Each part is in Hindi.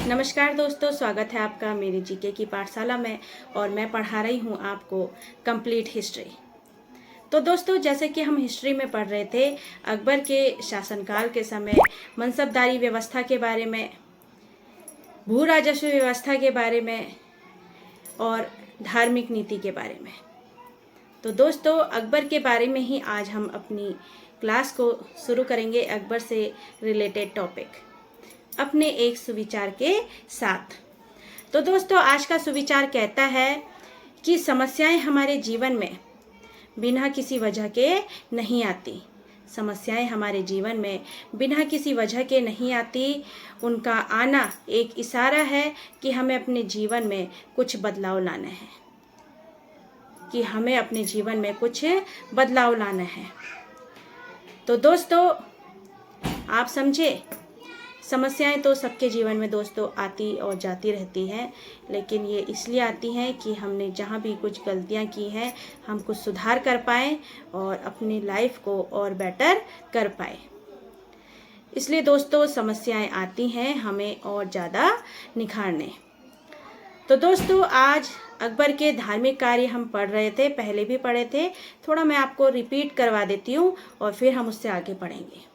नमस्कार दोस्तों, स्वागत है आपका मेरी जीके की पाठशाला में और मैं पढ़ा रही हूँ आपको कंप्लीट हिस्ट्री। तो दोस्तों, जैसे कि हम हिस्ट्री में पढ़ रहे थे अकबर के शासनकाल के समय मनसबदारी व्यवस्था के बारे में, भू राजस्व व्यवस्था के बारे में और धार्मिक नीति के बारे में। तो दोस्तों, अकबर के बारे में ही आज हम अपनी क्लास को शुरू करेंगे, अकबर से रिलेटेड टॉपिक अपने एक सुविचार के साथ। तो दोस्तों, आज का सुविचार कहता है कि समस्याएं हमारे जीवन में बिना किसी वजह के नहीं आती। समस्याएं हमारे जीवन में बिना किसी वजह के नहीं आती। उनका आना एक इशारा है कि हमें अपने जीवन में कुछ बदलाव लाना है, कि हमें अपने जीवन में कुछ बदलाव लाना है। तो दोस्तों, आप समझे, समस्याएं तो सबके जीवन में दोस्तों आती और जाती रहती हैं, लेकिन ये इसलिए आती हैं कि हमने जहाँ भी कुछ गलतियाँ की हैं हम कुछ सुधार कर पाएँ और अपनी लाइफ को और बेटर कर पाए। इसलिए दोस्तों, समस्याएं आती हैं हमें और ज़्यादा निखारने। तो दोस्तों, आज अकबर के धार्मिक कार्य हम पढ़ रहे थे, पहले भी पढ़े थे, थोड़ा मैं आपको रिपीट करवा देती हूँ और फिर हम उससे आगे पढ़ेंगे।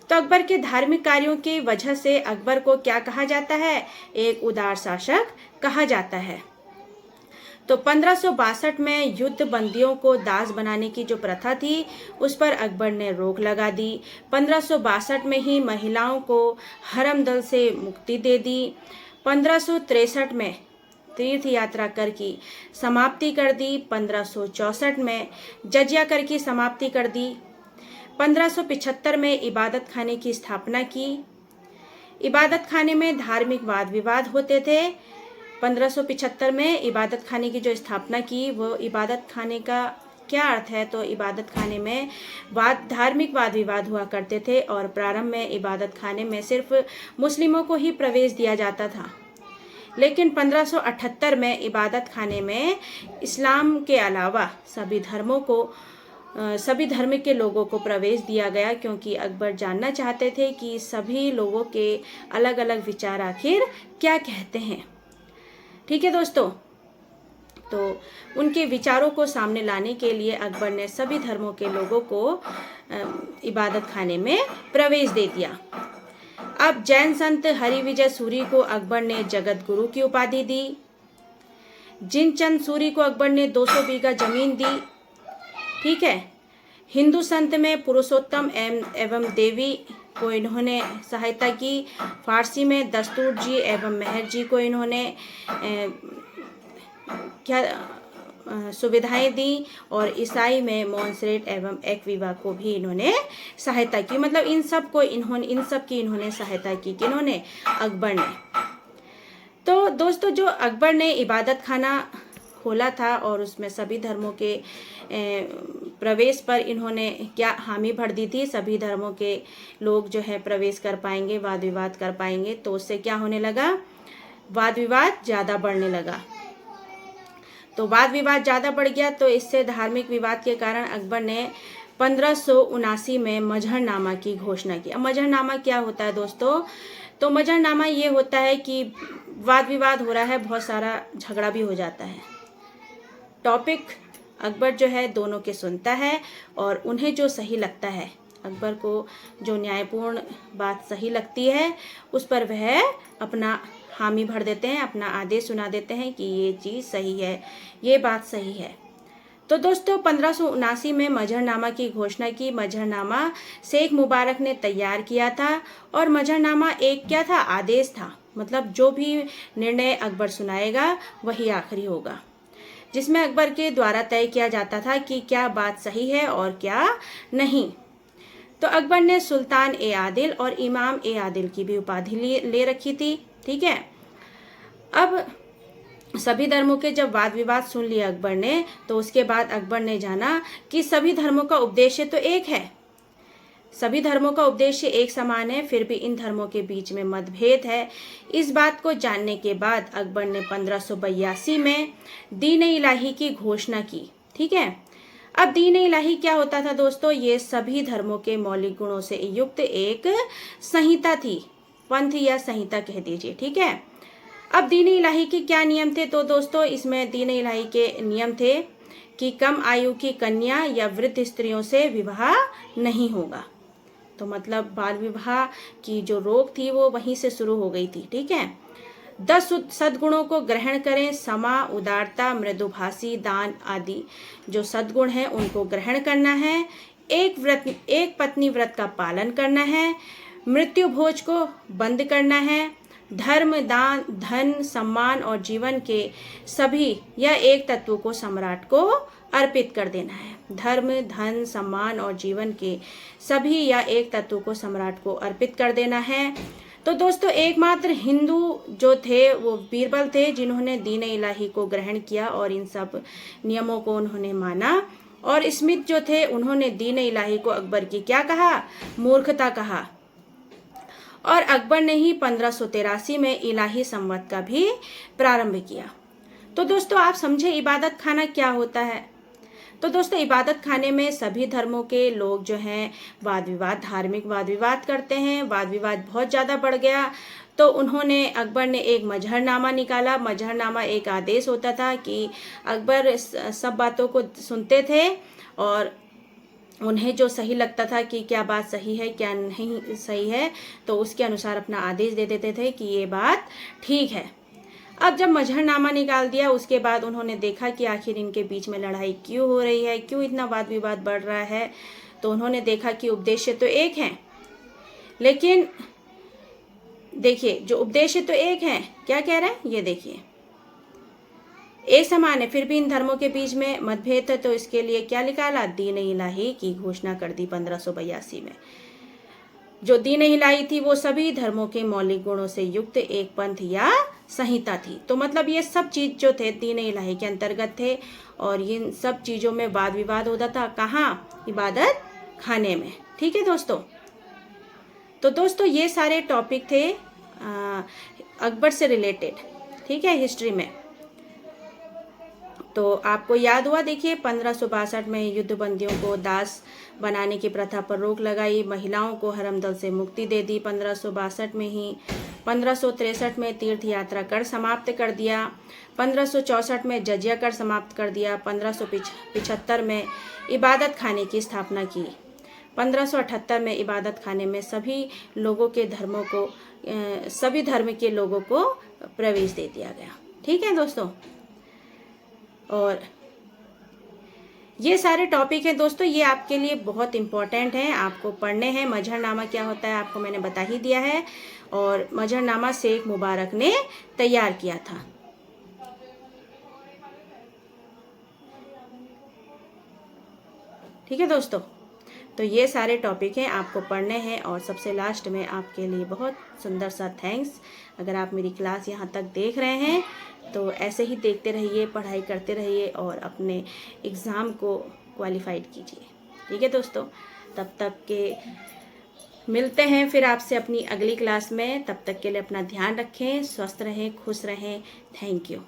तो अकबर के धार्मिक कार्यों की वजह से अकबर को क्या कहा जाता है? एक उदार शासक कहा जाता है। तो 1562 में युद्ध बंदियों को दास बनाने की जो प्रथा थी उस पर अकबर ने रोक लगा दी। 1562 में ही महिलाओं को हरम दल से मुक्ति दे दी। 1563 में तीर्थ यात्रा कर की समाप्ति कर दी। 1564 में जजिया कर की समाप्ति कर दी। 1575 में इबादत खाने की स्थापना की। इबादत खाने में धार्मिक वाद विवाद होते थे। 1575 में इबादत खाने की जो स्थापना की, वो इबादत खाने का क्या अर्थ है? तो इबादत खाने में धार्मिक वाद विवाद हुआ करते थे और प्रारंभ में इबादत खाने में सिर्फ मुस्लिमों को ही प्रवेश दिया जाता था, लेकिन 1578 में इबादत खाने में इस्लाम के अलावा सभी धर्म के लोगों को प्रवेश दिया गया, क्योंकि अकबर जानना चाहते थे कि सभी लोगों के अलग अलग विचार आखिर क्या कहते हैं। ठीक है दोस्तों, तो उनके विचारों को सामने लाने के लिए अकबर ने सभी धर्मों के लोगों को इबादत खाने में प्रवेश दे दिया। अब जैन संत हरिविजय सूरी को अकबर ने जगत गुरु की उपाधि दी। जिनचंद सूरी को अकबर ने 200 बीघा जमीन दी। ठीक है। हिंदू संत में पुरुषोत्तम एवं देवी को इन्होंने सहायता की। फारसी में दस्तूर जी एवं मेहर जी को इन्होंने सुविधाएं दी और ईसाई में मोन्सेरेट एवं एक्विवा को भी इन्होंने सहायता की। मतलब इन सब की इन्होंने सहायता की। किन्होंने? अकबर ने। तो दोस्तों, जो अकबर ने इबादत खाना खोला था और उसमें सभी धर्मों के प्रवेश पर इन्होंने क्या हामी भर दी थी, सभी धर्मों के लोग जो है प्रवेश कर पाएंगे, वाद विवाद कर पाएंगे। तो उससे क्या होने लगा? वाद विवाद ज़्यादा बढ़ने लगा। तो वाद विवाद ज़्यादा बढ़ गया, तो इससे धार्मिक विवाद के कारण अकबर ने 1579 में मजहरनामा की घोषणा की। अब मजहरनामा क्या होता है दोस्तों? तो मजहरनामा ये होता है कि वाद विवाद हो रहा है, बहुत सारा झगड़ा भी हो जाता है। टॉपिक अकबर जो है दोनों के सुनता है और उन्हें जो सही लगता है, अकबर को जो न्यायपूर्ण बात सही लगती है उस पर वह अपना हामी भर देते हैं, अपना आदेश सुना देते हैं कि ये चीज़ सही है, ये बात सही है। तो दोस्तों, 1579 में मजहरनामा की घोषणा की। मजहरनामा शेख मुबारक ने तैयार किया था और मजहरनामा एक क्या था? आदेश था। मतलब जो भी निर्णय अकबर सुनाएगा वही आखिरी होगा, जिसमें अकबर के द्वारा तय किया जाता था कि क्या बात सही है और क्या नहीं। तो अकबर ने सुल्तान ए आदिल और इमाम ए आदिल की भी उपाधि ले रखी थी। ठीक है। अब सभी धर्मों के जब वाद विवाद सुन लिया अकबर ने, तो उसके बाद अकबर ने जाना कि सभी धर्मों का उद्देश्य तो एक है, सभी धर्मों का उद्देश्य एक समान है, फिर भी इन धर्मों के बीच में मतभेद है। इस बात को जानने के बाद अकबर ने 1582 में दीन इलाही की घोषणा की। ठीक है। अब दीन इलाही क्या होता था दोस्तों? ये सभी धर्मों के मौलिक गुणों से युक्त एक संहिता थी। पंथ या संहिता कह दीजिए। ठीक है, अब दीन इलाही के क्या नियम थे? तो दोस्तों इसमें दीन इलाही के नियम थे कि कम आयु की कन्या या वृद्ध स्त्रियों से विवाह नहीं होगा। तो मतलब बाल विवाह की जो रोक थी वो वहीं से शुरू हो गई थी। ठीक है, 10 सद्गुणों को ग्रहण करें, क्षमा, उदारता, मृदुभाषी, दान आदि जो सद्गुण हैं उनको ग्रहण करना है। एक पत्नी व्रत का पालन करना है। मृत्यु भोज को बंद करना है। धर्म, दान, धन, सम्मान और जीवन के सभी या एक तत्व को सम्राट को अर्पित कर देना है। धर्म, धन, सम्मान और जीवन के सभी या एक तत्व को सम्राट को अर्पित कर देना है। तो दोस्तों एकमात्र हिंदू जो थे वो बीरबल थे जिन्होंने दीन इलाही को ग्रहण किया और इन सब नियमों को उन्होंने माना। और स्मिथ जो थे उन्होंने दीन इलाही को अकबर की क्या कहा? मूर्खता कहा। और अकबर ने ही 1583 में इलाही संवत का भी प्रारंभ किया। तो दोस्तों आप समझे इबादत खाना क्या होता है? तो दोस्तों इबादत खाने में सभी धर्मों के लोग जो हैं वाद विवाद, धार्मिक वाद विवाद करते हैं। वाद विवाद बहुत ज़्यादा बढ़ गया तो उन्होंने अकबर ने एक मजहरनामा निकाला। मजहरनामा एक आदेश होता था कि अकबर सब बातों को सुनते थे और उन्हें जो सही लगता था कि क्या बात सही है क्या नहीं सही है तो उसके अनुसार अपना आदेश दे देते थे कि ये बात ठीक है। अब जब मजहरनामा निकाल दिया उसके बाद उन्होंने देखा कि आखिर इनके बीच में लड़ाई क्यों हो रही है, क्यों इतना वाद विवाद बढ़ रहा है। तो उन्होंने देखा कि उद्देश्य तो एक है, लेकिन देखिए जो उद्देश्य तो एक है, क्या कह रहे हैं ये देखिए, एक समान है, फिर भी इन धर्मों के बीच में मतभेद है। तो इसके लिए क्या निकाला? दीन इलाही की घोषणा कर दी 1582 में। जो दीन इलाही थी वो सभी धर्मों के मौलिक गुणों से युक्त एक पंथ या संहिता थी। तो मतलब ये सब चीज जो थे दीन इलाही के अंतर्गत थे और इन सब चीजों में वाद विवाद होता था। कहाँ? इबादत खाने में। ठीक है दोस्तों, तो दोस्तों ये सारे टॉपिक थे अकबर से रिलेटेड। ठीक है, हिस्ट्री में। तो आपको याद हुआ, देखिए 1562 में युद्धबंदियों को दास बनाने की प्रथा पर रोक लगाई, महिलाओं को हरमदल से मुक्ति दे दी 1562 में ही। 1563 में तीर्थ यात्रा कर समाप्त कर दिया। 1564 में जजिया कर समाप्त कर दिया। 1575 में इबादत खाने की स्थापना की। 1578 में इबादत खाने में सभी लोगों के धर्मों को सभी धर्म के लोगों को प्रवेश दे दिया गया। ठीक है दोस्तों, और ये सारे टॉपिक हैं दोस्तों, ये आपके लिए बहुत इम्पोर्टेंट हैं, आपको पढ़ने हैं। मजहरनामा क्या होता है आपको मैंने बता ही दिया है और मजहरनामा शेख मुबारक ने तैयार किया था। ठीक है दोस्तों, तो ये सारे टॉपिक हैं आपको पढ़ने हैं। और सबसे लास्ट में आपके लिए बहुत सुंदर सा थैंक्स, अगर आप मेरी क्लास यहाँ तक देख रहे हैं तो ऐसे ही देखते रहिए, पढ़ाई करते रहिए और अपने एग्ज़ाम को क्वालिफाइड कीजिए। ठीक है दोस्तों, तब तक के मिलते हैं फिर आपसे अपनी अगली क्लास में। तब तक के लिए अपना ध्यान रखें, स्वस्थ रहें, खुश रहें। Thank you.